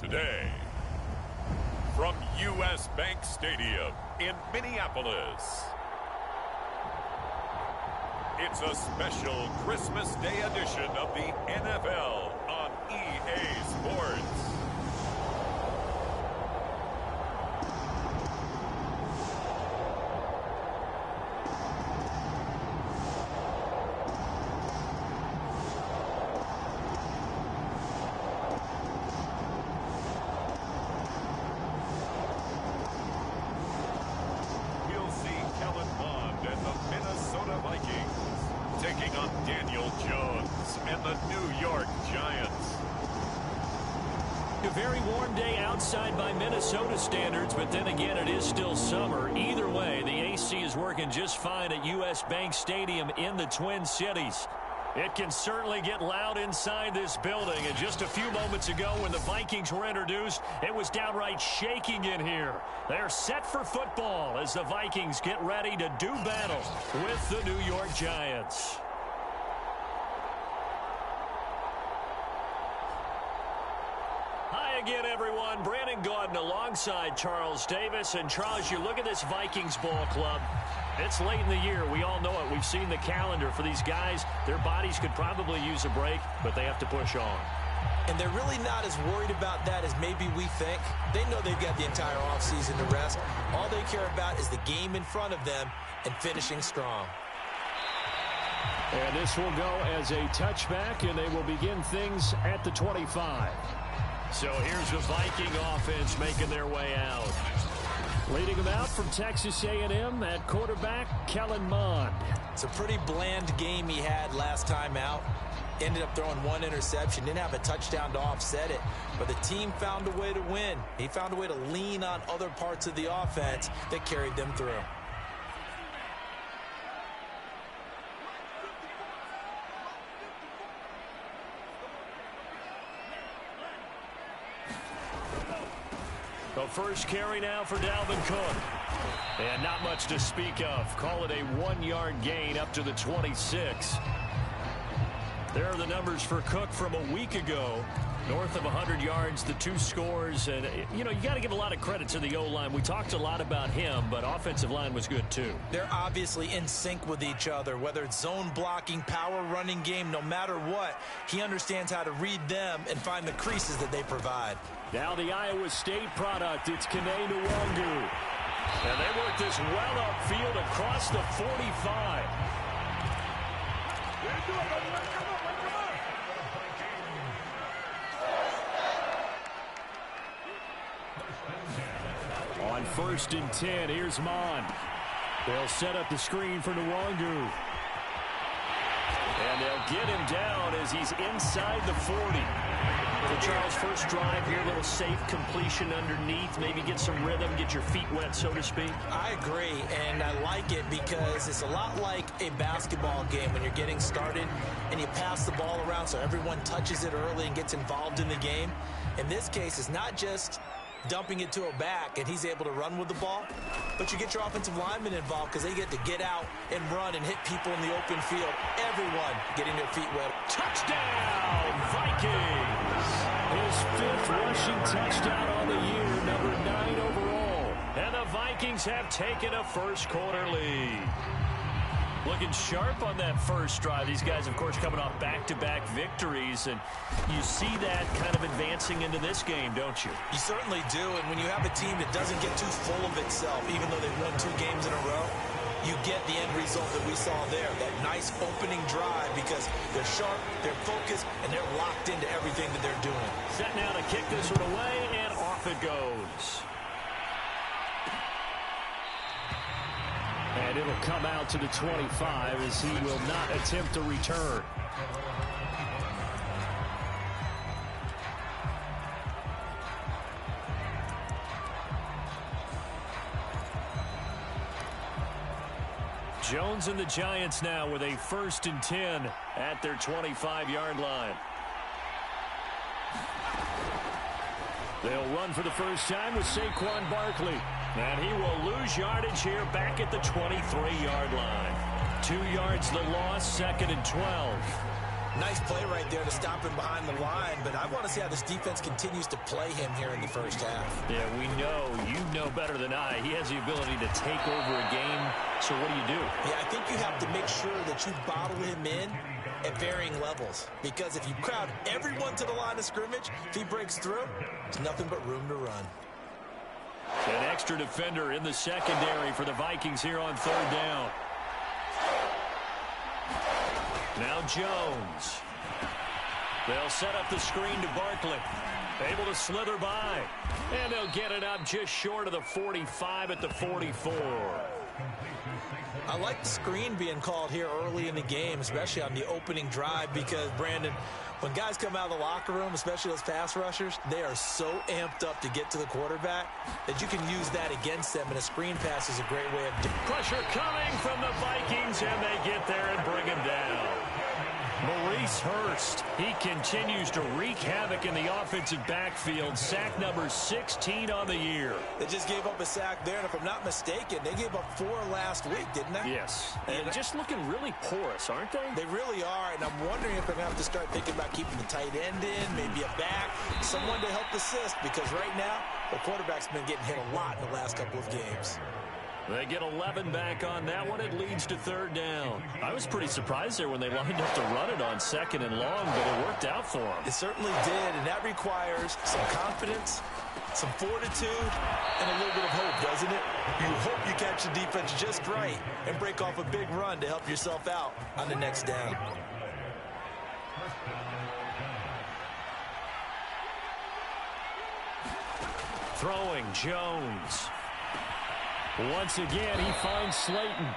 day. From U.S. Bank Stadium in Minneapolis, it's a special Christmas Day edition of the NFL on EA Sports. A very warm day outside by Minnesota standards, but then again, it is still summer. Either way, the AC is working just fine at U.S. Bank Stadium in the Twin Cities. It can certainly get loud inside this building, and just a few moments ago when the Vikings were introduced, it was downright shaking in here. They're set for football as the Vikings get ready to do battle with the New York Giants. Again, everyone, Brandon Gaudin alongside Charles Davis. And Charles, you look at this Vikings ball club. It's late in the year. We all know it. We've seen the calendar for these guys. Their bodies could probably use a break, but they have to push on. And they're really not as worried about that as maybe we think. They know they've got the entire offseason to rest. All they care about is the game in front of them and finishing strong. And this will go as a touchback, and they will begin things at the 25. So here's the Viking offense making their way out. Leading them out from Texas A&M at quarterback, Kellen Mond. It's a pretty bland game he had last time out. Ended up throwing one interception. Didn't have a touchdown to offset it. But the team found a way to win. He found a way to lean on other parts of the offense that carried them through. The first carry now for Dalvin Cook. And not much to speak of. Call it a 1-yard gain up to the 26. There are the numbers for Cook from a week ago. North of 100 yards, the 2 scores. And, you know, you got to give a lot of credit to the O-line. We talked a lot about him, but offensive line was good too. They're obviously in sync with each other, whether it's zone blocking, power running game, no matter what. He understands how to read them and find the creases that they provide. Now the Iowa State product, it's Kene Nwangu. And they work this well upfield across the 45. On 1st and 10, here's Mond. They'll set up the screen for Nwangu. And they'll get him down as he's inside the 40. So Charles, first drive here, a little safe completion underneath, maybe get some rhythm, get your feet wet, so to speak. I agree, and I like it because it's a lot like a basketball game when you're getting started and you pass the ball around so everyone touches it early and gets involved in the game. In this case, it's not just dumping it to a back and he's able to run with the ball, but you get your offensive linemen involved because they get to get out and run and hit people in the open field. Everyone getting their feet wet. Touchdown, Vikings! His 5th rushing touchdown on the year, number 9 overall. And the Vikings have taken a first-quarter lead. Looking sharp on that first drive. These guys, of course, coming off back-to-back victories, and you see that kind of advancing into this game, don't you? You certainly do, and when you have a team that doesn't get too full of itself, even though they've won 2 games in a row, you get the end result that we saw there, that nice opening drive, because they're sharp, they're focused, and they're locked into everything that they're doing. Set now to kick this one away, and off it goes. And it'll come out to the 25 as he will not attempt to return. Jones and the Giants now with a 1st and 10 at their 25-yard line. They'll run for the first time with Saquon Barkley. And he will lose yardage here back at the 23-yard line. 2 yards the loss, 2nd and 12. Nice play right there to stop him behind the line, but I want to see how this defense continues to play him here in the first half. Yeah, we know, you know better than I, he has the ability to take over a game, so what do? Yeah, I think you have to make sure that you bottle him in at varying levels, because if you crowd everyone to the line of scrimmage, if he breaks through, there's nothing but room to run. An extra defender in the secondary for the Vikings here on third down. Now Jones. They'll set up the screen to Barkley. Able to slither by. And they'll get it up just short of the 45 at the 44. I like the screen being called here early in the game, especially on the opening drive, because, Brandon, when guys come out of the locker room, especially those pass rushers, they are so amped up to get to the quarterback that you can use that against them, and a screen pass is a great way of doing it. Pressure coming from the Vikings, and they get there and bring him down. Maurice Hurst, he continues to wreak havoc in the offensive backfield. Sack number 16 on the year. They just gave up a sack there, and if I'm not mistaken, they gave up 4 last week, didn't they? Yes, and just looking really porous, aren't they? They really are, and I'm wondering if they're going to have to start thinking about keeping the tight end in, maybe a back, someone to help assist, because right now, the quarterback's been getting hit a lot in the last couple of games. They get 11 back on that one. It leads to third down. I was pretty surprised there when they lined up to run it on second and long, but it worked out for them. It certainly did, and that requires some confidence, some fortitude, and a little bit of hope, doesn't it? You hope you catch the defense just right and break off a big run to help yourself out on the next down. Throwing Jones. Once again, he finds Slayton.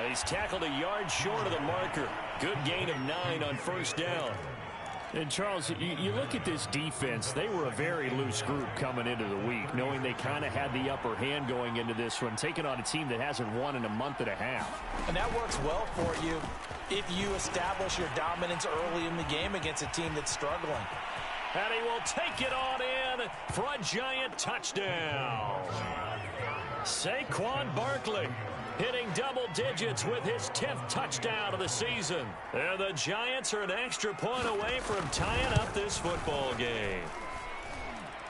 He's tackled a yard short of the marker. Good gain of 9 on first down. And, Charles, you look at this defense, they were a very loose group coming into the week, knowing they kind of had the upper hand going into this one, taking on a team that hasn't won in a month and a half. And that works well for you if you establish your dominance early in the game against a team that's struggling. And he will take it on in for a giant touchdown. Saquon Barkley hitting double digits with his 10th touchdown of the season. And the Giants are an extra point away from tying up this football game.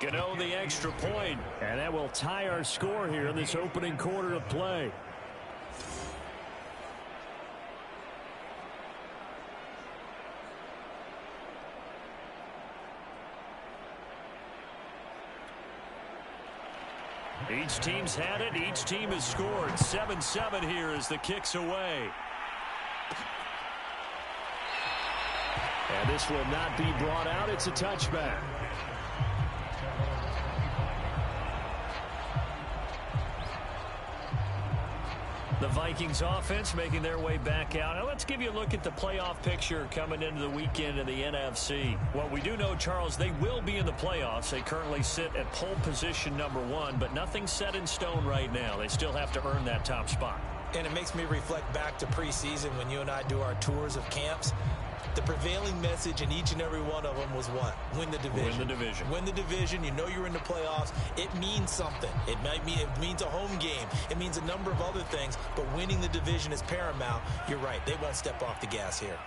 Gano the extra point, and that will tie our score here in this opening quarter of play. Each team's had it. Each team has scored. 7-7 here as the kick's away. And this will not be brought out. It's a touchback. The Vikings offense making their way back out. Now let's give you a look at the playoff picture coming into the weekend in the NFC. What we do know, Charles, they will be in the playoffs. They currently sit at pole position number 1, but nothing's set in stone right now. They still have to earn that top spot. And it makes me reflect back to preseason when you and I do our tours of camps. The prevailing message in each and every one of them was what? Win the division. Win the division. Win the division. You know you're in the playoffs. It means something. It means a home game. It means a number of other things, but winning the division is paramount. You're right. They won't step off the gas here.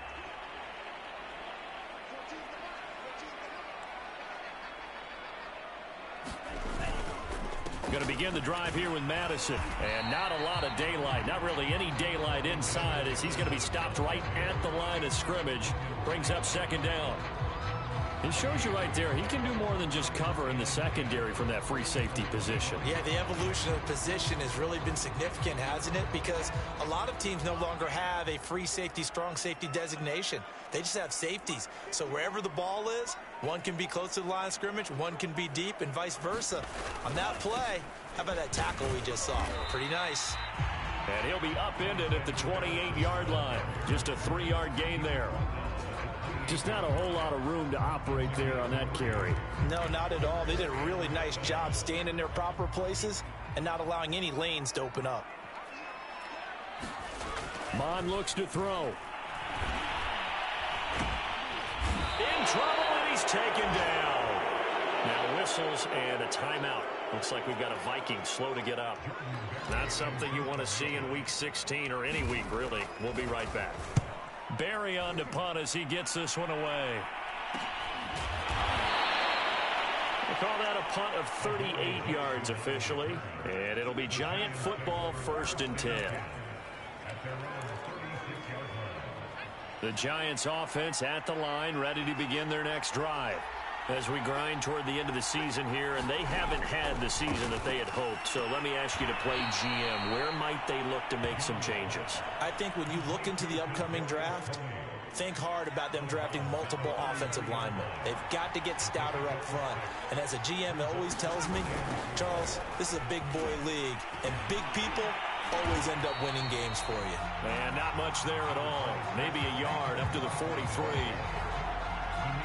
Going to begin the drive here with Madison. And not a lot of daylight. Not really any daylight inside as he's going to be stopped right at the line of scrimmage. Brings up second down. It shows you right there, he can do more than just cover in the secondary from that free safety position. Yeah, the evolution of the position has really been significant, hasn't it? Because a lot of teams no longer have a free safety, strong safety designation. They just have safeties. So wherever the ball is, one can be close to the line of scrimmage, one can be deep, and vice versa. On that play, how about that tackle we just saw? Pretty nice. And he'll be upended at the 28-yard line. Just a 3-yard gain there. Just not a whole lot of room to operate there on that carry. No, not at all. They did a really nice job staying in their proper places and not allowing any lanes to open up. Mon looks to throw. In trouble, and he's taken down. Now whistles and a timeout. Looks like we've got a Viking slow to get up. Not something you want to see in Week 16 or any week, really. We'll be right back. Barry on to punt as he gets this one away. They call that a punt of 38 yards officially. And it'll be Giant football, 1st and 10. The Giants offense at the line, ready to begin their next drive. As we grind toward the end of the season here, and they haven't had the season that they had hoped. So let me ask you to play GM. Where might they look to make some changes? I think when you look into the upcoming draft, think hard about them drafting multiple offensive linemen. They've got to get stouter up front. And as a GM, it always tells me, Charles, this is a big boy league, and big people always end up winning games for you. And not much there at all. Maybe a yard up to the 43.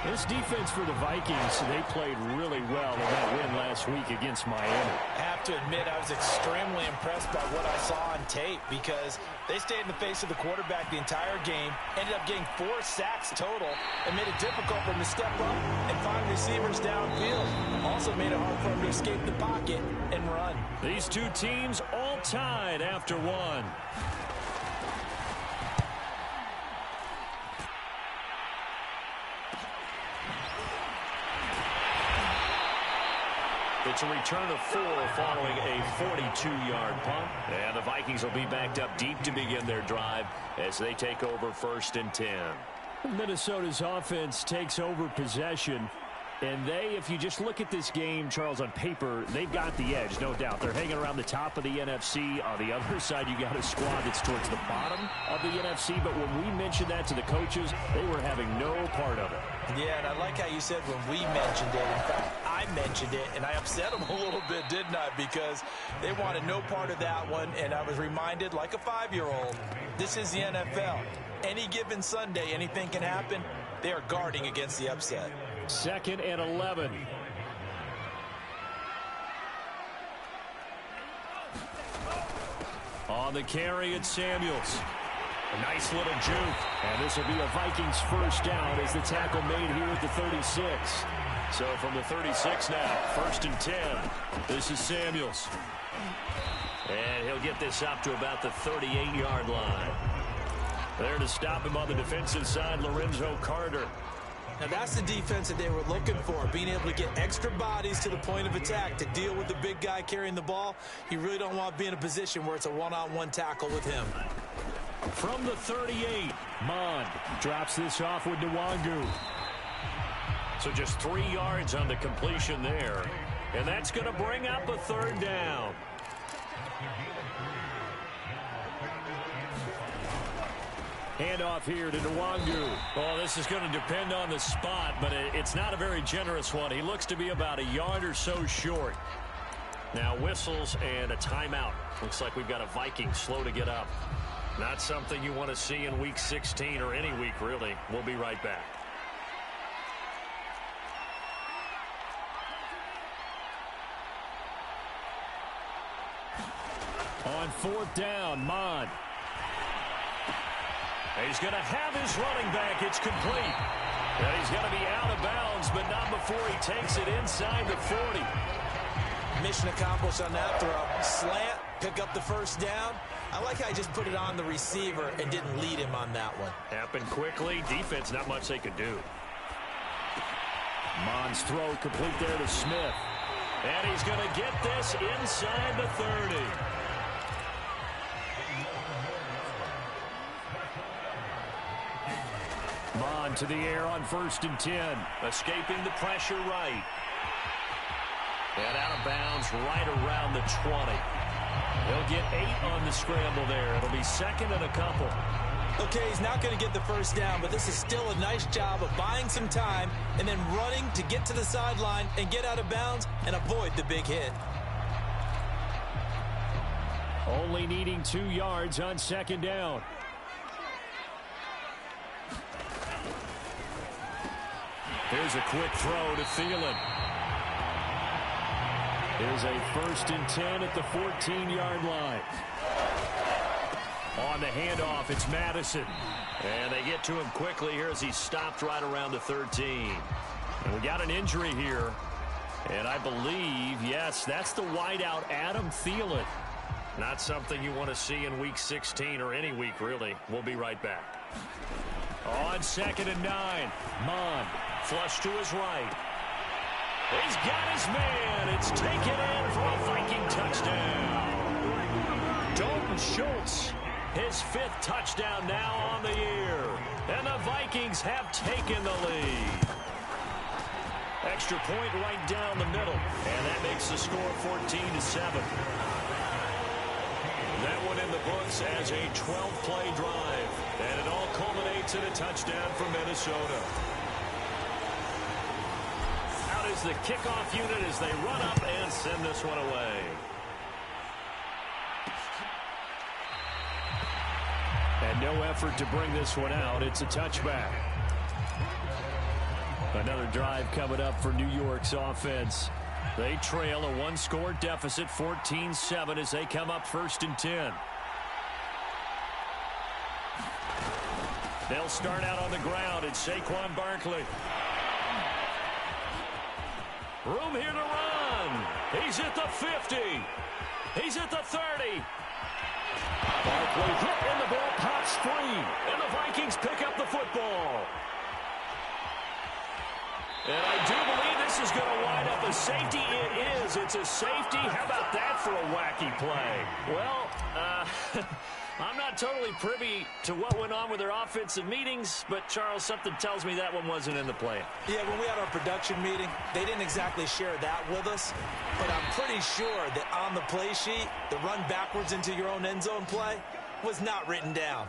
This defense for the Vikings, they played really well in that win last week against Miami. I have to admit, I was extremely impressed by what I saw on tape because they stayed in the face of the quarterback the entire game, ended up getting 4 sacks total, and made it difficult for him to step up and find receivers downfield. Also made it hard for him to escape the pocket and run. These two teams all tied after one. It's a return of 4 following a 42-yard punt. And the Vikings will be backed up deep to begin their drive as they take over 1st and 10. Minnesota's offense takes over possession. And they, if you just look at this game, Charles, on paper, they've got the edge, no doubt. They're hanging around the top of the NFC. On the other side, you got a squad that's towards the bottom of the NFC. But when we mentioned that to the coaches, they were having no part of it. Yeah, and I like how you said when we mentioned it. In fact, I mentioned it, and I upset them a little bit, didn't I? Because they wanted no part of that one, and I was reminded, like a 5-year-old, this is the NFL. Any given Sunday, anything can happen. They are guarding against the upset. 2nd and 11. On the carry, it's Samuels. A nice little juke. And this will be a Vikings 1st down as the tackle made here at the 36. So from the 36 now, 1st and 10. This is Samuels. And he'll get this up to about the 38-yard line. There to stop him on the defensive side, Lorenzo Carter. Now that's the defense that they were looking for, being able to get extra bodies to the point of attack to deal with the big guy carrying the ball. You really don't want to be in a position where it's a one-on-one tackle with him. From the 38, Mond drops this off with Nwangu. So just 3 yards on the completion there. And that's going to bring up a 3rd down. Handoff here to Nwangu. Oh, this is going to depend on the spot, but it's not a very generous one. He looks to be about a yard or so short. Now whistles and a timeout. Looks like we've got a Viking slow to get up. Not something you want to see in Week 16 or any week, really. We'll be right back. On 4th down, Mond. He's going to have his running back. It's complete. And he's going to be out of bounds, but not before he takes it inside the 40. Mission accomplished on that throw. Slant, pick up the 1st down. I like how he just put it on the receiver and didn't lead him on that one. Happened quickly. Defense, not much they could do. Mond's throw complete there to Smith. And he's going to get this inside the 30. Mond to the air on 1st and 10. Escaping the pressure right. And out of bounds right around the 20. They'll get 8 on the scramble there. It'll be 2nd and a couple. Okay, he's not going to get the 1st down, but this is still a nice job of buying some time and then running to get to the sideline and get out of bounds and avoid the big hit. Only needing 2 yards on 2nd down. Here's a quick throw to Thielen. Here's a 1st and 10 at the 14-yard line. On the handoff, it's Madison. And they get to him quickly here as he's stopped right around the 13. And we got an injury here. And I believe, yes, that's the wideout, Adam Thielen. Not something you want to see in Week 16 or any week, really. We'll be right back. On 2nd and 9. Mon, flush to his right. He's got his man. It's taken in for a Viking touchdown. Dalton Schultz, his 5th touchdown now on the year. And the Vikings have taken the lead. Extra point right down the middle. And that makes the score 14-7. That one in the books as a 12-play drive. And it all culminates in a touchdown for Minnesota. Out is the kickoff unit as they run up and send this one away. And no effort to bring this one out. It's a touchback. Another drive coming up for New York's offense. They trail a 1-score deficit, 14-7, as they come up 1st and 10. They'll start out on the ground. It's Saquon Barkley. Room here to run. He's at the 50. He's at the 30. Barkley hit and the ball pops free. And the Vikings pick up the football. And I do believe this is going to wind up a safety. It is. It's a safety. How about that for a wacky play? Well, I'm not totally privy to what went on with their offensive meetings, but, Charles, something tells me that one wasn't in the plan. Yeah, when we had our production meeting, they didn't exactly share that with us, but I'm pretty sure that on the play sheet, the run backwards into your own end zone play was not written down.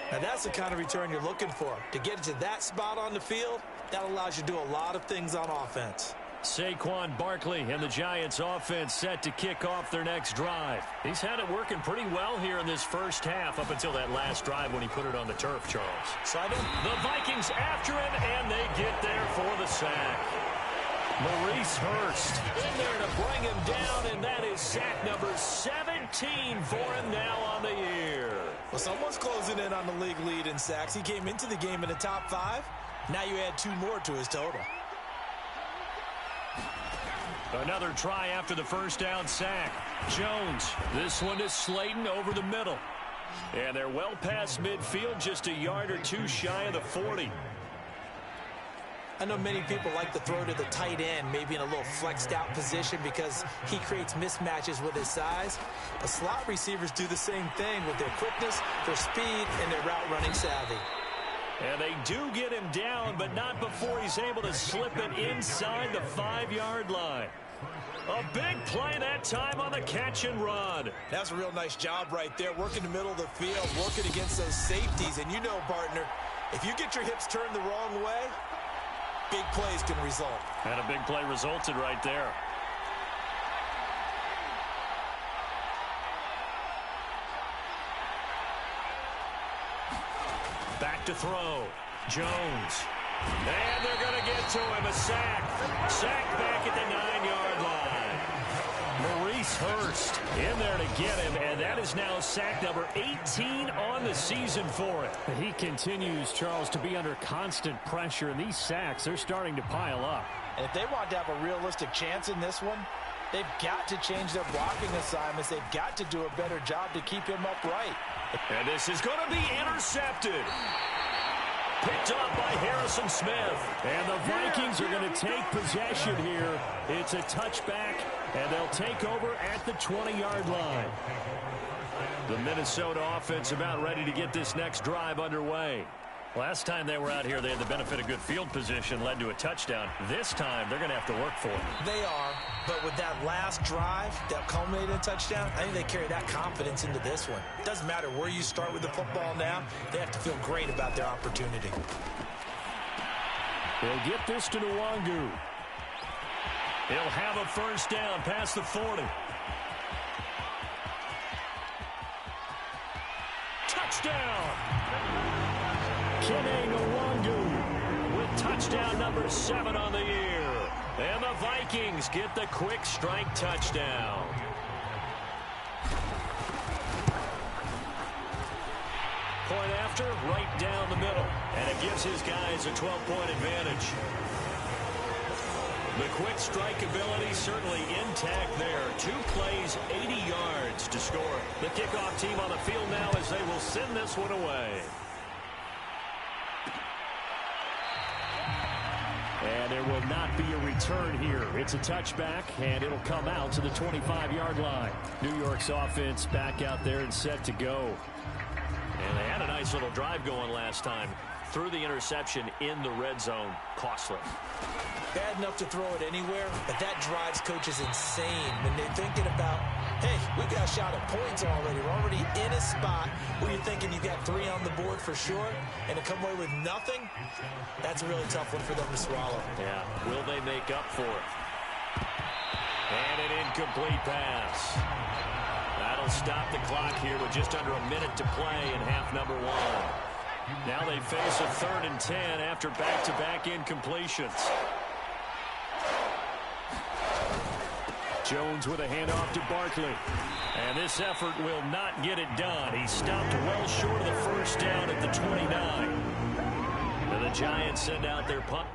Now, that's the kind of return you're looking for. To get to that spot on the field, that allows you to do a lot of things on offense. Saquon Barkley and the Giants offense set to kick off their next drive. He's had it working pretty well here in this first half up until that last drive when he put it on the turf, Charles. The Vikings after him, and they get there for the sack. Maurice Hurst in there to bring him down, and that is sack number 17 for him now on the year. Well, someone's closing in on the league lead in sacks. He came into the game in the top 5. Now you add 2 more to his total. Another try after the first down sack. Jones, this one is Slayton over the middle. And they're well past midfield, just a yard or 2 shy of the 40. I know many people like to throw to the tight end, maybe in a little flexed out position because he creates mismatches with his size. But slot receivers do the same thing with their quickness, their speed, and their route running savvy. And they do get him down, but not before he's able to slip it inside the 5-yard line. A big play that time on the catch and run. That's a real nice job right there, working the middle of the field, working against those safeties. And you know, partner, if you get your hips turned the wrong way, big plays can result. And a big play resulted right there. Back to throw. Jones. And they're going to get to him. A sack. Sack back at the 9-yard line. Maurice Hurst in there to get him. And that is now sack number 18 on the season for him. He continues, Charles, to be under constant pressure. And these sacks are starting to pile up. And if they want to have a realistic chance in this one, they've got to change their blocking assignments. They've got to do a better job to keep him upright. And this is going to be intercepted. Picked up by Harrison Smith. And the Vikings are going to take possession here. It's a touchback, and they'll take over at the 20-yard line. The Minnesota offense about ready to get this next drive underway. Last time they were out here, they had the benefit of good field position, led to a touchdown. This time, they're going to have to work for it. They are, but with that last drive that culminated in a touchdown, I think they carry that confidence into this one. It doesn't matter where you start with the football now. They have to feel great about their opportunity. They'll get this to Nwangu. He'll have a first down past the 40. Touchdown! Kene Nwangu with touchdown number 7 on the year. And the Vikings get the quick strike touchdown. Point after, right down the middle. And it gives his guys a 12-point advantage. The quick strike ability certainly intact there. 2 plays, 80 yards to score. The kickoff team on the field now as they will send this one away. And there will not be a return here. It's a touchback, and it'll come out to the 25-yard line. New York's offense back out there and set to go. And they had a nice little drive going last time. Threw the interception in the red zone. Costly. Bad enough to throw it anywhere, but that drives coaches insane when they're thinking about, hey, we got a shot at points already. We're already in a spot where you're thinking you got 3 on the board for sure, and to come away with nothing, that's a really tough one for them to swallow. Yeah, will they make up for it? And an incomplete pass. That'll stop the clock here with just under a minute to play in half number 1. Now they face a 3rd and 10 after back-to-back incompletions. Jones with a handoff to Barkley. And this effort will not get it done. He stopped well short of the first down at the 29. And the Giants send out their punt.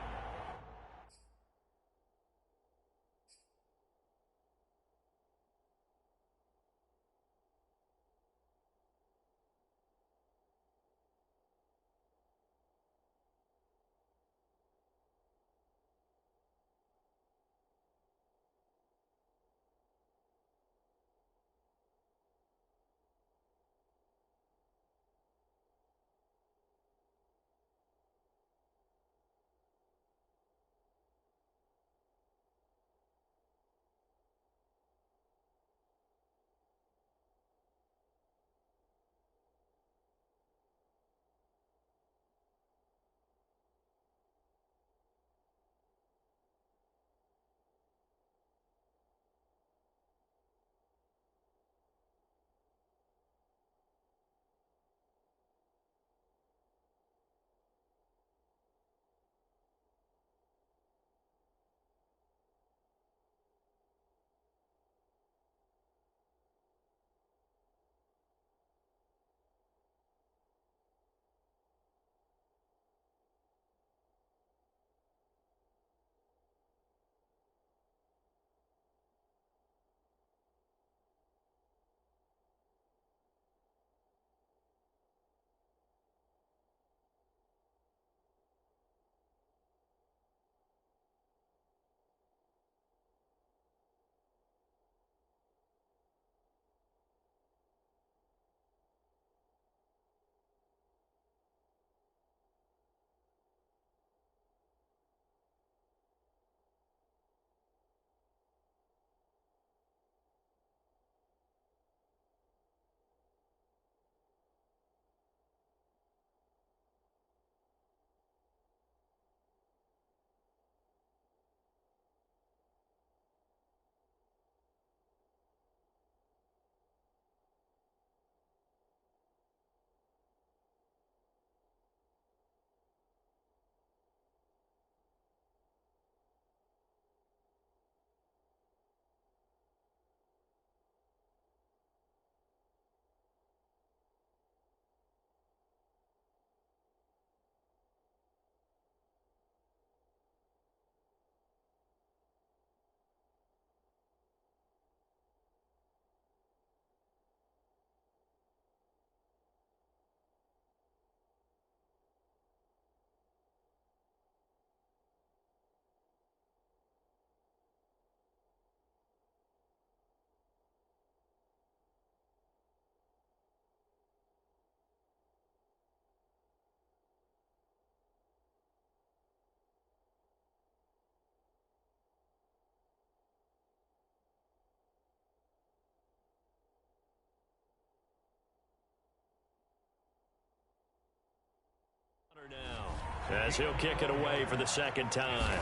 Now, as he'll kick it away for the 2nd time.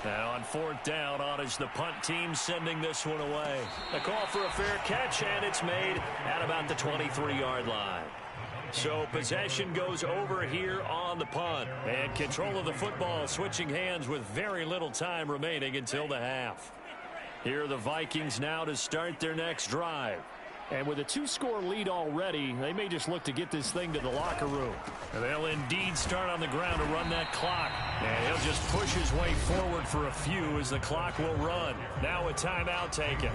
And on 4th down, on is the punt team sending this one away. A call for a fair catch, and it's made at about the 23-yard line. So possession goes over here on the punt. And control of the football switching hands with very little time remaining until the half. Here are the Vikings now to start their next drive. And with a 2-score lead already, they may just look to get this thing to the locker room. And they'll indeed start on the ground to run that clock. And he'll just push his way forward for a few as the clock will run. Now a timeout taken.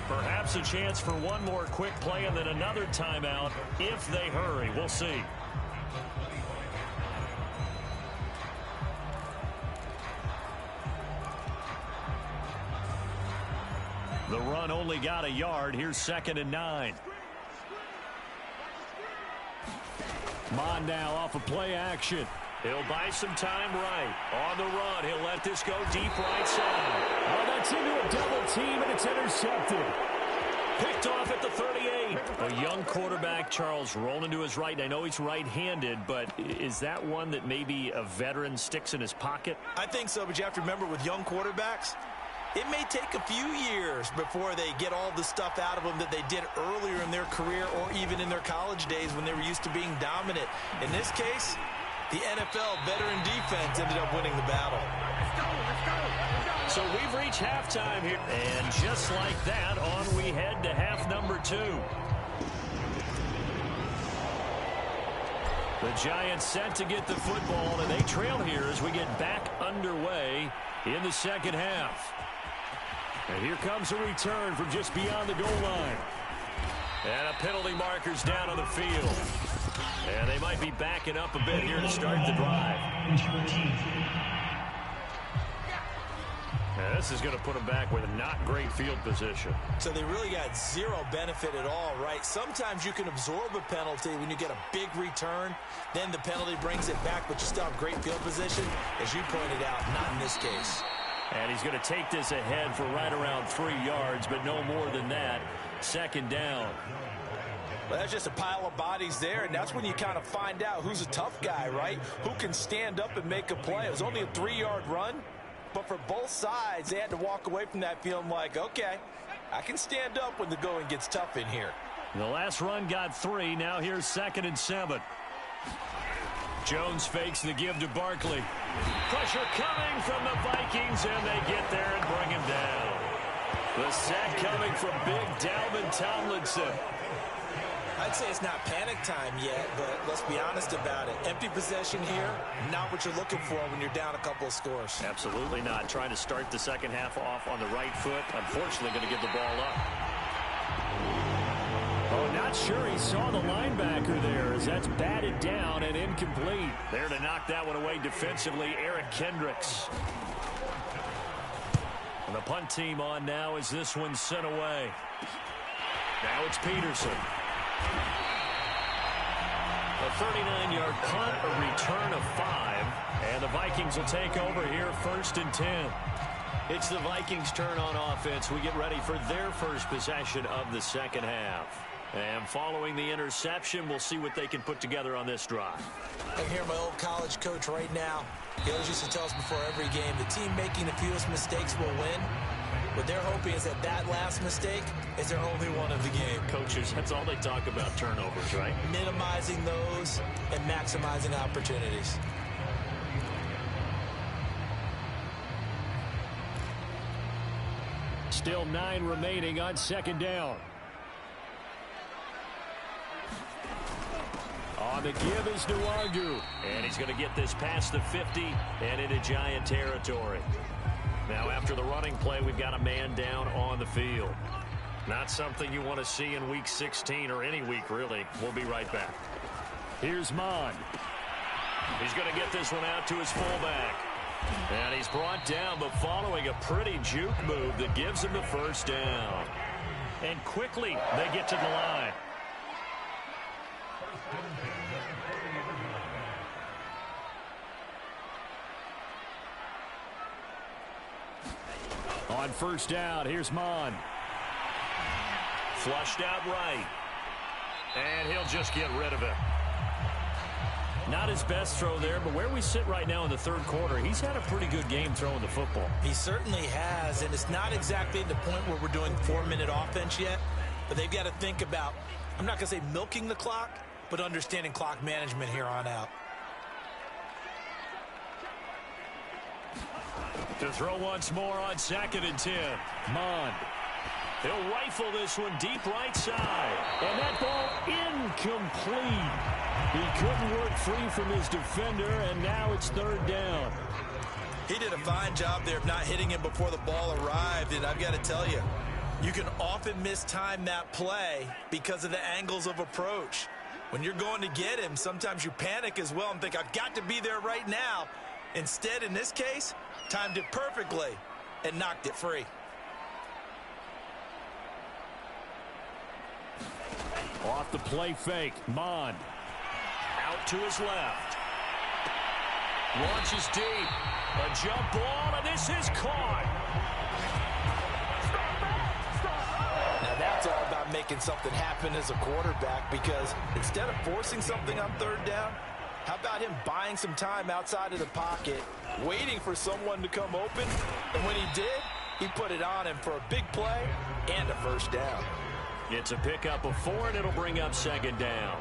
Perhaps a chance for one more quick play and then another timeout if they hurry. We'll see. run only got a yard. Here's 2nd and 9. Mon now off of play action. He'll buy some time right. On the run, he'll let this go deep right side. Oh, that's into a double team, and it's intercepted. Picked off at the 38. A young quarterback, Charles, rolling to his right. I know he's right-handed, but is that one that maybe a veteran sticks in his pocket? I think so, but you have to remember with young quarterbacks, it may take a few years before they get all the stuff out of them that they did earlier in their career or even in their college days when they were used to being dominant. In this case, the NFL veteran defense ended up winning the battle. So we've reached halftime here. And just like that, on we head to half number 2. The Giants set to get the football, and they trail here as we get back underway in the second half. And here comes a return from just beyond the goal line. And a penalty marker's down on the field. And they might be backing up a bit here to start the drive. Now, this is going to put them back with a not great field position. So they really got zero benefit at all, right? Sometimes you can absorb a penalty when you get a big return. Then the penalty brings it back, but you still have great field position. As you pointed out, not in this case. And he's going to take this ahead for right around 3 yards, but no more than that. 2nd down. Well, that's just a pile of bodies there, and that's when you kind of find out who's a tough guy, right? Who can stand up and make a play. It was only a 3-yard run, but for both sides, they had to walk away from that feeling like, okay, I can stand up when the going gets tough in here. The last run got 3. Now here's 2nd and 7. Jones fakes the give to Barkley. Pressure coming from the Vikings, and they get there and bring him down. The sack coming from big Dalvin Tomlinson. I'd say it's not panic time yet, but let's be honest about it. Empty possession here, not what you're looking for when you're down a couple of scores. Absolutely not. Trying to start the second half off on the right foot. Unfortunately, going to give the ball up. Oh, not sure he saw the linebacker there as that's batted down and incomplete. There to knock that one away defensively, Eric Kendricks. And the punt team on now as this one's sent away. Now it's Peterson. A 39-yard punt, a return of 5, and the Vikings will take over here 1st and 10. It's the Vikings' turn on offense. We get ready for their first possession of the second half. And following the interception, we'll see what they can put together on this drive. I can hear my old college coach right now. He always used to tell us before every game, the team making the fewest mistakes will win. What they're hoping is that that last mistake is their only one of the game. Coaches, that's all they talk about, turnovers, right? Minimizing those and maximizing opportunities. Still 9 remaining on 2nd down. On the give is Nwangu. And he's going to get this past the 50 and into Giant territory. Now, after the running play, we've got a man down on the field. Not something you want to see in Week 16 or any week, really. We'll be right back. Here's Mon. He's going to get this one out to his fullback. And he's brought down, but following a pretty juke move that gives him the first down. And quickly, they get to the line. On 1st down, here's Mon. Flushed out right. And he'll just get rid of it. Not his best throw there, but where we sit right now in the 3rd quarter, he's had a pretty good game throwing the football. He certainly has, and it's not exactly at the point where we're doing 4-minute offense yet, but they've got to think about, I'm not going to say milking the clock, but understanding clock management here on out. To throw once more on 2nd and 10. Mon. He'll rifle this one deep right side. And that ball incomplete. He couldn't work free from his defender, and now it's 3rd down. He did a fine job there of not hitting him before the ball arrived, and I've got to tell you, you can often mistime that play because of the angles of approach. When you're going to get him, sometimes you panic as well and think, I've got to be there right now. Instead, in this case, timed it perfectly and knocked it free. Off the play fake. Mond. Out to his left. Launches deep. A jump ball, and this is caught. Now that's all about making something happen as a quarterback, because instead of forcing something on third down, how about him buying some time outside of the pocket, waiting for someone to come open, and when he did, he put it on him for a big play and a first down. It's a pickup of 4, and it'll bring up second down.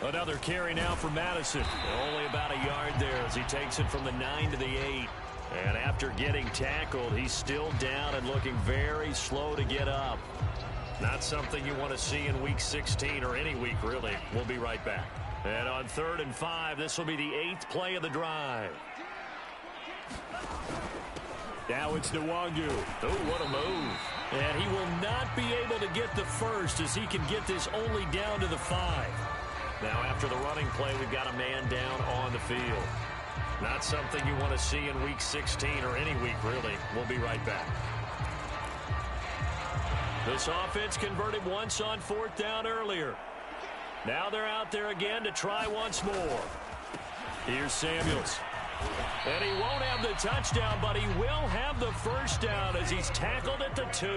Another carry now for Madison. Only about a yard there as he takes it from the 9 to the 8. And after getting tackled, he's still down and looking very slow to get up. Not something you want to see in Week 16 or any week, really. We'll be right back. And on 3rd and 5, this will be the 8th play of the drive. Now it's Nwangu. Oh, what a move. And he will not be able to get the first, as he can get this only down to the 5. Now after the running play, we've got a man down on the field. Not something you want to see in Week 16 or any week, really. We'll be right back. This offense converted once on 4th down earlier. Now they're out there again to try once more. Here's Samuels. And he won't have the touchdown, but he will have the first down as he's tackled at the 2.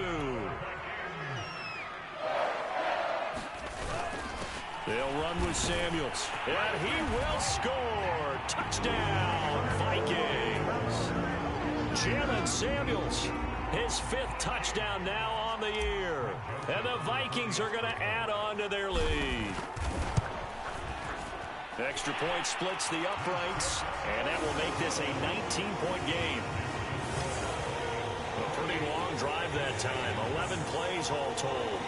They'll run with Samuels. And he will score. Touchdown, Vikings. Jalen Samuels, his 5th touchdown now on the year. And the Vikings are going to add on to their lead. Extra point splits the uprights, and that will make this a 19-point game. A pretty long drive that time. 11 plays all told.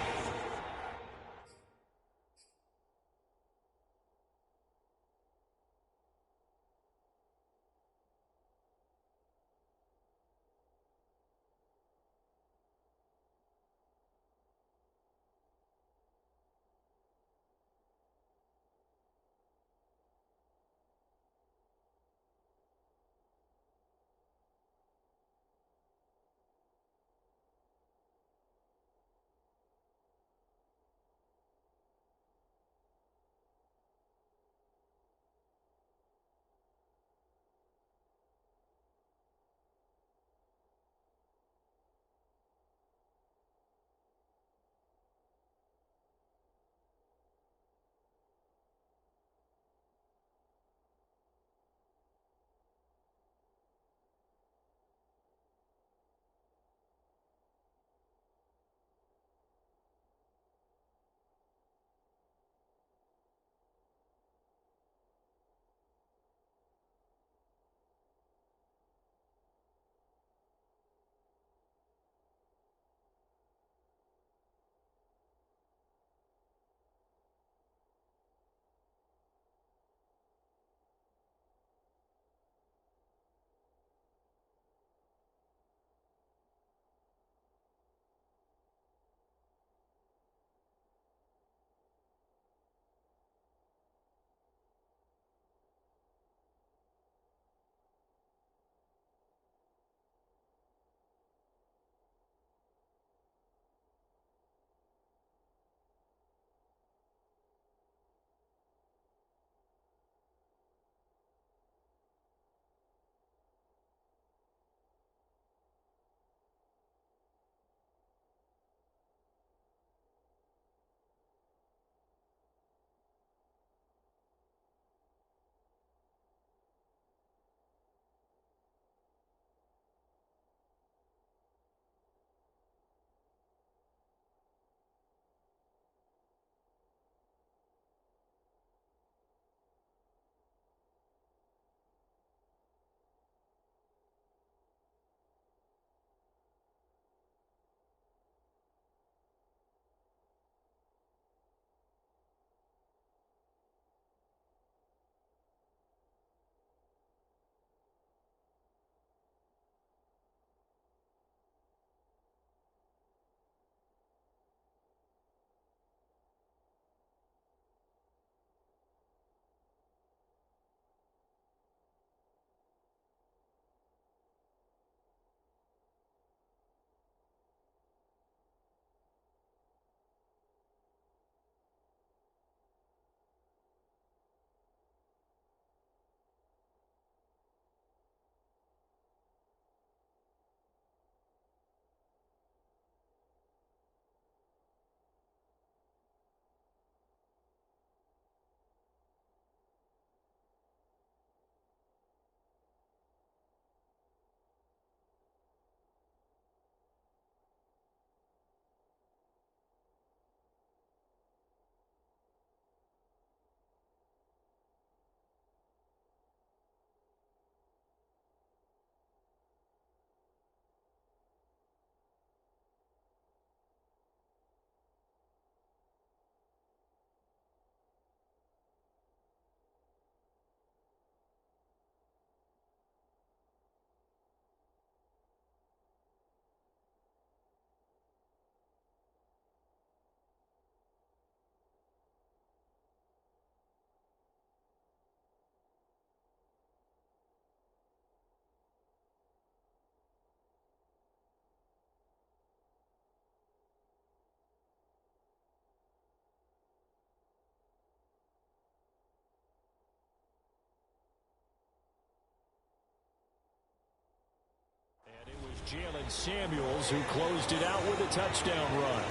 Jalen Samuels, who closed it out with a touchdown run.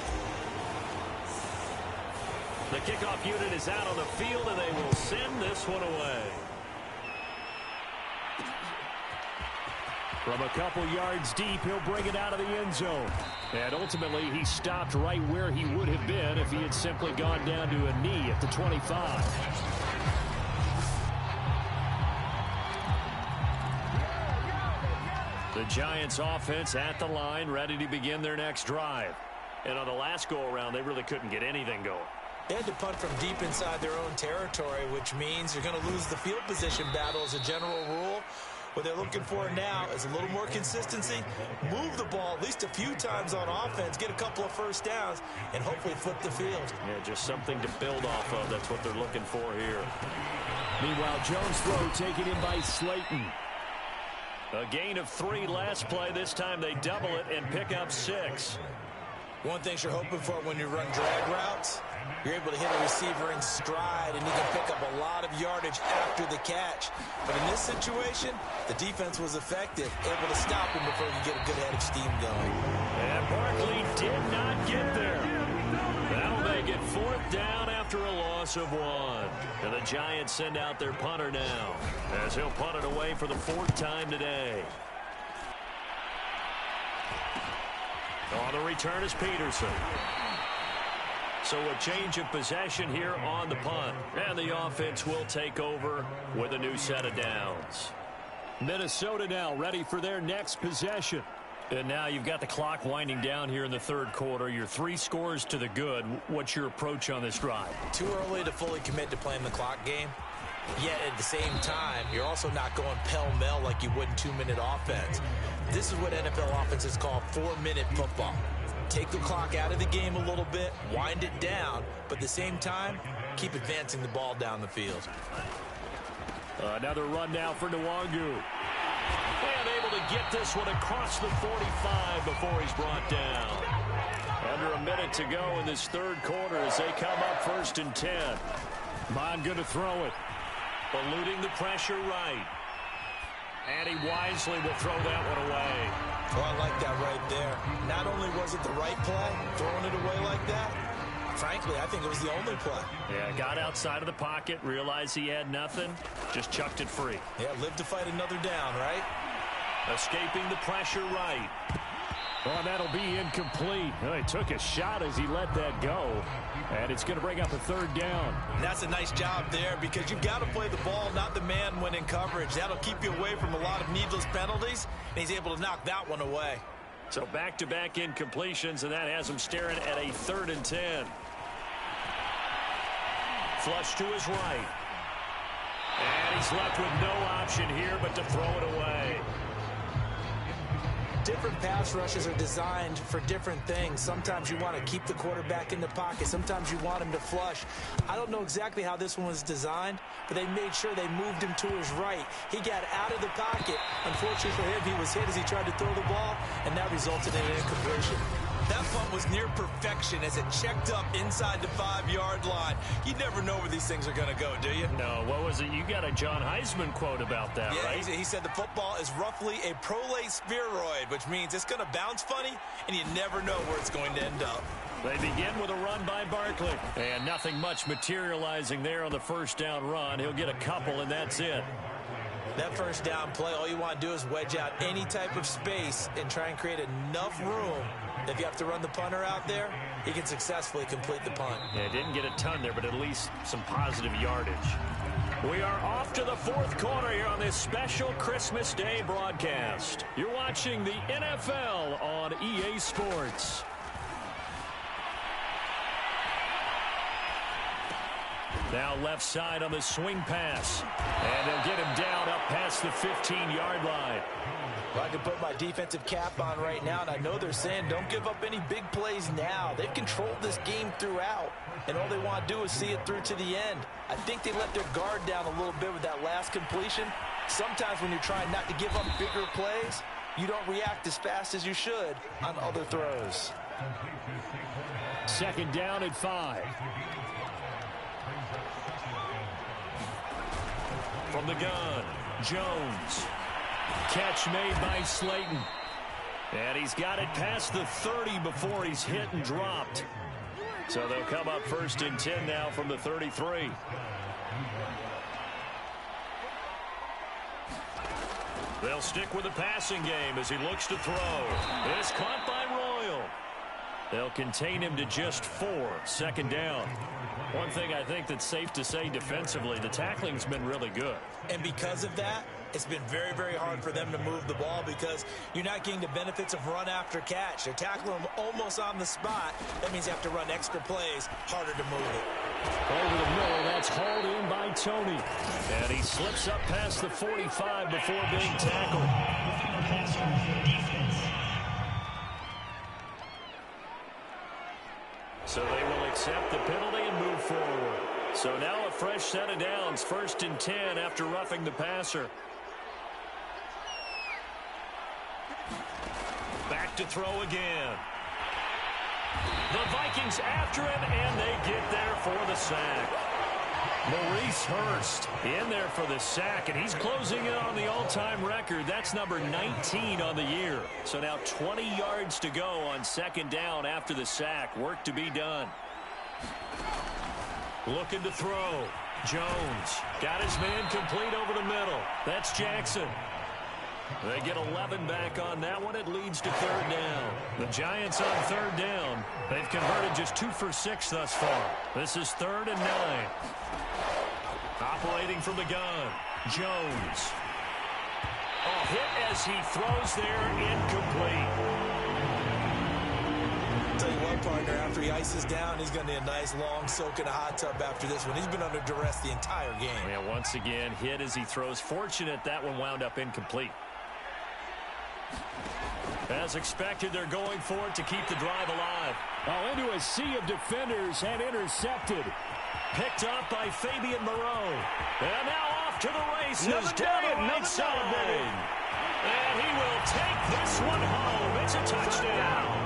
The kickoff unit is out on the field, and they will send this one away. From a couple yards deep, he'll bring it out of the end zone. And ultimately, he stopped right where he would have been if he had simply gone down to a knee at the 25. The Giants offense at the line, ready to begin their next drive. And on the last go-around, they really couldn't get anything going. They had to punt from deep inside their own territory, which means you're going to lose the field position battle as a general rule. What they're looking for now is a little more consistency, move the ball at least a few times on offense, get a couple of first downs, and hopefully flip the field. Yeah, just something to build off of. That's what they're looking for here. Meanwhile, Jones' throw taken in by Slayton. A gain of 3 last play. This time they double it and pick up 6. One thing you're hoping for when you run drag routes, you're able to hit a receiver in stride, and you can pick up a lot of yardage after the catch. But in this situation, the defense was effective, able to stop him before you get a good head of steam going. And Barkley did not get there. That'll make it 4th down after a loss of 1. And the Giants send out their punter now, as he'll punt it away for the 4th time today. On the return is Peterson. So a change of possession here on the punt. And the offense will take over with a new set of downs. Minnesota now ready for their next possession. And now you've got the clock winding down here in the 3rd quarter. You're 3 scores to the good. What's your approach on this drive? Too early to fully commit to playing the clock game. Yet at the same time, you're also not going pell-mell like you would in 2-minute offense. This is what NFL offenses call 4-minute football. Take the clock out of the game a little bit, wind it down, but at the same time, keep advancing the ball down the field. Another run now for Nwangu. And able to get this one across the 45 before he's brought down. Under a minute to go in this 3rd quarter as they come up 1st and 10. Mon going to throw it. Eluding the pressure right. And he wisely will throw that one away. Oh, I like that right there. Not only was it the right play, throwing it away like that, frankly, I think it was the only play. Yeah, got outside of the pocket, realized he had nothing, just chucked it free. Yeah, live to fight another down, right? Escaping the pressure right. Oh, that'll be incomplete. Well, he took a shot as he let that go. And it's going to bring up a 3rd down. And that's a nice job there because you've got to play the ball, not the man when in coverage. That'll keep you away from a lot of needless penalties, and he's able to knock that one away. So back-to-back incompletions, and that has him staring at a 3rd and 10. Flush to his right. And he's left with no option here but to throw it away. Different pass rushes are designed for different things. Sometimes you want to keep the quarterback in the pocket. Sometimes you want him to flush. I don't know exactly how this one was designed, but they made sure they moved him to his right. He got out of the pocket. Unfortunately for him, he was hit as he tried to throw the ball, and that resulted in an incompletion. That punt was near perfection as it checked up inside the 5-yard line. You never know where these things are going to go, do you? No, what was it? You got a John Heisman quote about that, yeah, right? He said the football is roughly a prolate spheroid, which means it's going to bounce funny, and you never know where it's going to end up. They begin with a run by Barkley. And nothing much materializing there on the 1st down run. He'll get a couple, and that's it. That 1st down play, all you want to do is wedge out any type of space and try and create enough room. If you have to run the punter out there, he can successfully complete the punt. Yeah, didn't get a ton there, but at least some positive yardage. We are off to the 4th quarter here on this special Christmas Day broadcast. You're watching the NFL on EA Sports. Now left side on the swing pass. And they'll get him down up past the 15-yard line. Well, I can put my defensive cap on right now, and I know they're saying don't give up any big plays now. They've controlled this game throughout, and all they want to do is see it through to the end. I think they let their guard down a little bit with that last completion. Sometimes when you're trying not to give up bigger plays, you don't react as fast as you should on other throws. 2nd down at 5. From the gun, Jones. Catch made by Slayton. And he's got it past the 30 before he's hit and dropped. So they'll come up 1st and 10 now from the 33. They'll stick with the passing game as he looks to throw. It's caught by Royal. They'll contain him to just 4. 2nd down. One thing I think that's safe to say defensively, the tackling's been really good. And because of that, it's been very, very hard for them to move the ball because you're not getting the benefits of run after catch. They're tackling them almost on the spot. That means you have to run extra plays, harder to move it. Over the middle, that's hauled in by Tony. And he slips up past the 45 before being tackled. So they will accept the penalty and move forward. So now a fresh set of downs, 1st and 10 after roughing the passer. Back to throw again. The Vikings after him, and they get there for the sack. Maurice Hurst in there for the sack, and he's closing in on the all-time record. That's number 19 on the year. So now 20 yards to go on 2nd down after the sack. Work to be done. Looking to throw. Jones got his man complete over the middle. That's Jackson. They get 11 back on that one. It leads to 3rd down. The Giants on 3rd down. They've converted just 2 for 6 thus far. This is 3rd and 9. Operating from the gun. Jones. Oh, hit as he throws there, incomplete. Tell you what, partner, after he ices down, he's going to need a nice long soak in a hot tub after this one. He's been under duress the entire game. Yeah, once again, hit as he throws. Fortunate that one wound up incomplete. As expected, they're going for it to keep the drive alive. Oh, into a sea of defenders and intercepted. Picked up by Fabian Moreau. And now off to the races down the right side. And he will take this one home. It's a touchdown.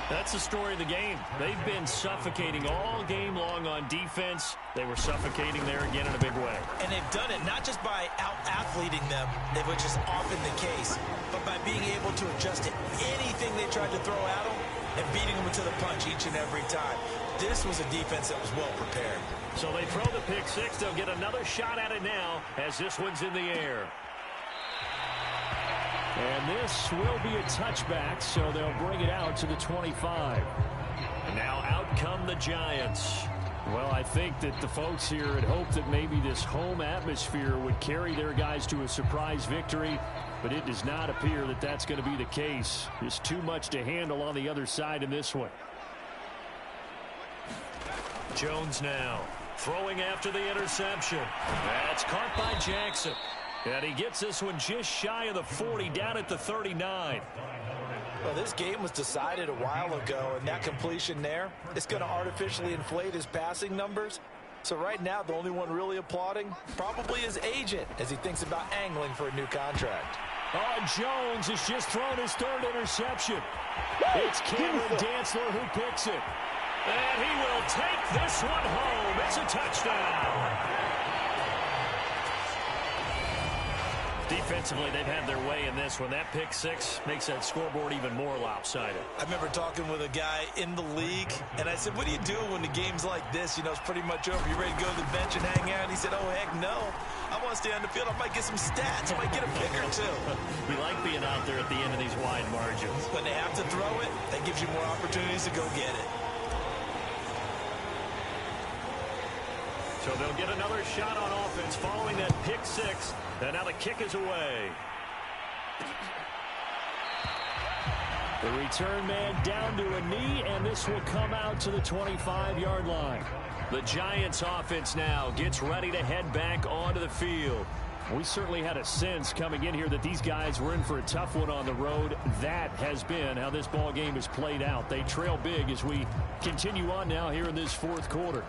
That's the story of the game. They've been suffocating all game long on defense. They were suffocating there again in a big way. And they've done it not just by out-athleting them, which is often the case, but by being able to adjust to anything they tried to throw at them and beating them to the punch each and every time. This was a defense that was well prepared. So they throw the pick six. They'll get another shot at it now as this one's in the air. And this will be a touchback, so they'll bring it out to the 25. And now out come the Giants. Well, I think that the folks here had hoped that maybe this home atmosphere would carry their guys to a surprise victory, but it does not appear that that's going to be the case. There's too much to handle on the other side in this one. Jones now throwing after the interception. That's caught by Jackson. And he gets this one just shy of the 40, down at the 39. Well, this game was decided a while ago, and that completion there, it's going to artificially inflate his passing numbers. So right now, the only one really applauding, probably his agent, as he thinks about angling for a new contract. Oh, Jones has just thrown his 3rd interception. It's Cameron Dantzler who picks it. And he will take this one home. It's a touchdown. Defensively, they've had their way in this one. That pick six makes that scoreboard even more lopsided. I remember talking with a guy in the league, and I said, what do you do when the game's like this? You know, it's pretty much over. You ready to go to the bench and hang out? And he said, oh, heck no. I want to stay on the field. I might get some stats. I might get a pick or two. We like being out there at the end of these wide margins. When they have to throw it, that gives you more opportunities to go get it. So they'll get another shot on offense following that pick six. And now the kick is away. The return man down to a knee, and this will come out to the 25-yard line. The Giants offense now gets ready to head back onto the field. We certainly had a sense coming in here that these guys were in for a tough one on the road. That has been how this ball game has played out. They trail big as we continue on now here in this 4th quarter.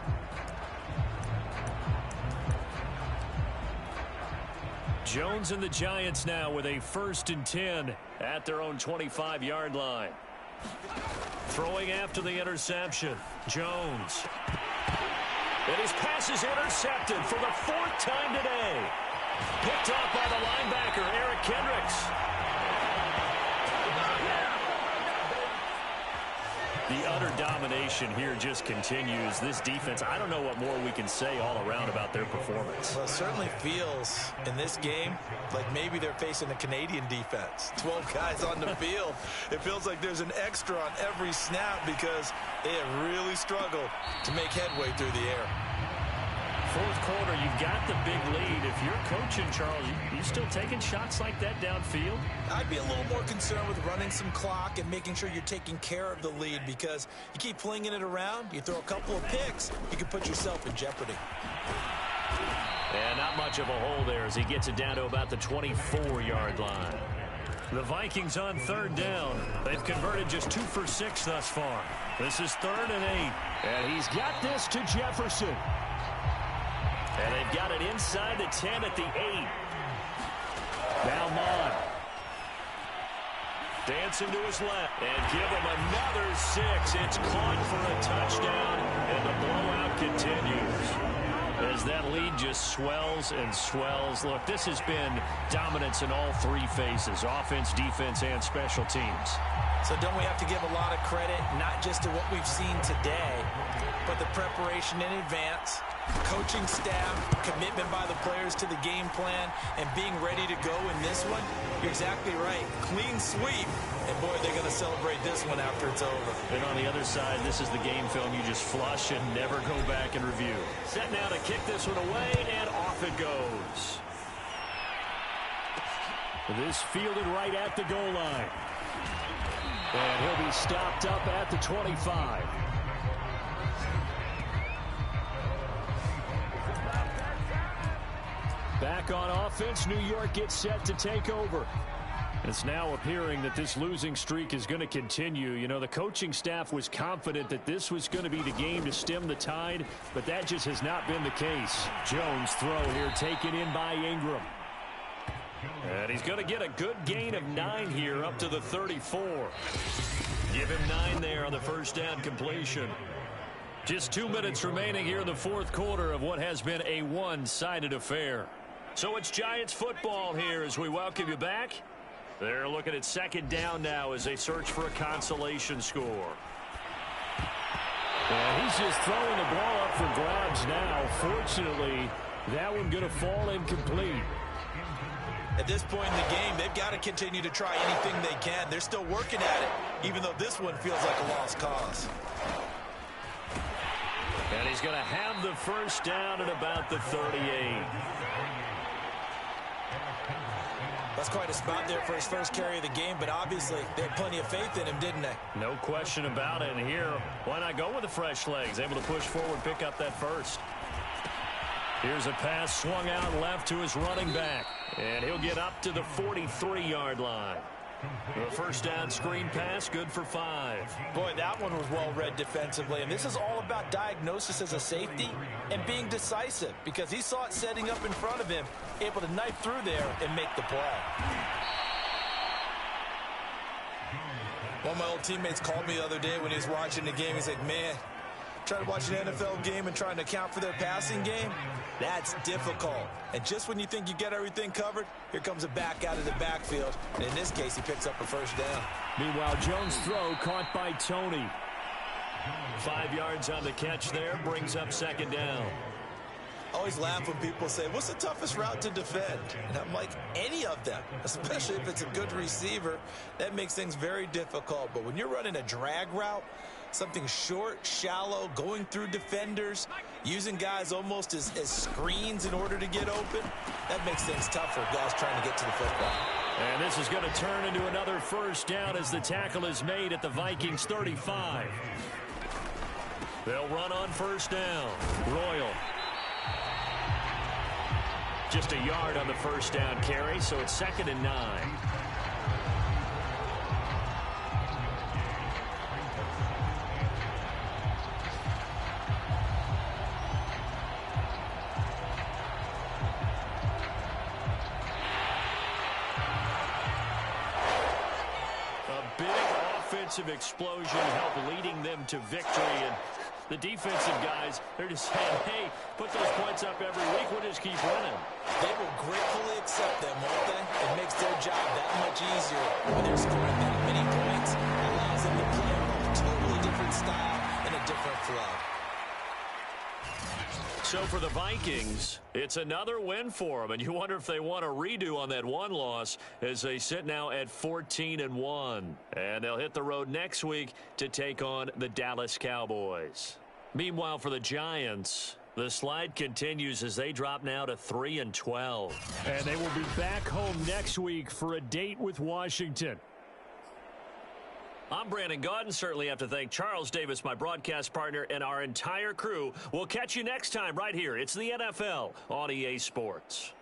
Jones and the Giants now with a 1st and 10 at their own 25-yard line. Throwing after the interception. Jones. And his pass is intercepted for the 4th time today. Picked off by the linebacker, Eric Kendricks. The utter domination here just continues. This defense, I don't know what more we can say all around about their performance. Well, it certainly feels in this game like maybe they're facing a Canadian defense. 12 guys on the field. It feels like there's an extra on every snap because they have really struggled to make headway through the air. Fourth quarter, you've got the big lead. If you're coaching, Charles, you still taking shots like that downfield? I'd be a little more concerned with running some clock and making sure you're taking care of the lead, because you keep flinging it around, you throw a couple of picks, you can put yourself in jeopardy. And not much of a hole there as he gets it down to about the 24-yard line. The Vikings on third down. They've converted just 2 for 6 thus far. This is 3rd and 8. And he's got this to Jefferson. And they've got it inside the 10 at the 8. Now Mon. Dancing to his left. And give him another 6. It's caught for a touchdown. And the blowout continues. As that lead just swells and swells. Look, this has been dominance in all 3 phases. Offense, defense, and special teams. So don't we have to give a lot of credit, not just to what we've seen today, but the preparation in advance, coaching staff, commitment by the players to the game plan, and being ready to go in this one? You're exactly right. Clean sweep. And, boy, they're going to celebrate this one after it's over. And on the other side, this is the game film you just flush and never go back and review. Set now to kick this one away, and off it goes. This fielded right at the goal line. And he'll be stopped up at the 25. Back on offense, New York gets set to take over. It's now appearing that this losing streak is going to continue. You know, the coaching staff was confident that this was going to be the game to stem the tide, but that just has not been the case. Jones' throw here taken in by Ingram. And he's going to get a good gain of 9 here up to the 34. Give him 9 there on the first down completion. Just 2 minutes remaining here in the fourth quarter of what has been a one-sided affair. So it's Giants football here as we welcome you back. They're looking at second down now as they search for a consolation score. And he's just throwing the ball up for grabs now. Fortunately, that one going to fall incomplete. At this point in the game, they've got to continue to try anything they can. They're still working at it, even though this one feels like a lost cause. And he's going to have the first down at about the 38. That's quite a spot there for his first carry of the game, but obviously they had plenty of faith in him, didn't they? No question about it. And here, why not go with the fresh legs? Able to push forward, pick up that first. Here's a pass swung out left to his running back. And he'll get up to the 43-yard line. The first down screen pass, good for 5. Boy, that one was well read defensively. And this is all about diagnosis as a safety and being decisive, because he saw it setting up in front of him, able to knife through there and make the play. One of my old teammates called me the other day when he was watching the game. He's like, man, trying to watch an NFL game and trying to account for their passing game, that's difficult. And just when you think you get everything covered, here comes a back out of the backfield. And in this case, he picks up a first down. Meanwhile, Jones' throw caught by Tony. 5 yards on the catch there, brings up second down. I always laugh when people say, what's the toughest route to defend? And I'm like, any of them, especially if it's a good receiver. That makes things very difficult. But when you're running a drag route, something short, shallow, going through defenders, using guys almost as screens in order to get open, that makes things tough for guys trying to get to the football. And this is going to turn into another first down as the tackle is made at the Vikings 35. They'll run on first down. Royal. Just a yard on the first down carry, so it's 2nd and 9. A big offensive explosion helped leading them to victory, and The defensive guys, they're just saying, hey, put those points up every week. We'll just keep winning. They will gratefully accept them, won't they? It makes their job that much easier when they're scoring that many points. It allows them to play a totally different style and a different flow. So for the Vikings, it's another win for them, and you wonder if they want a redo on that one loss as they sit now at 14-1. And they'll hit the road next week to take on the Dallas Cowboys. Meanwhile, for the Giants, the slide continues as they drop now to 3-12. And they will be back home next week for a date with Washington. I'm Brandon Gaudin. Certainly have to thank Charles Davis, my broadcast partner, and our entire crew. We'll catch you next time right here. It's the NFL on EA Sports.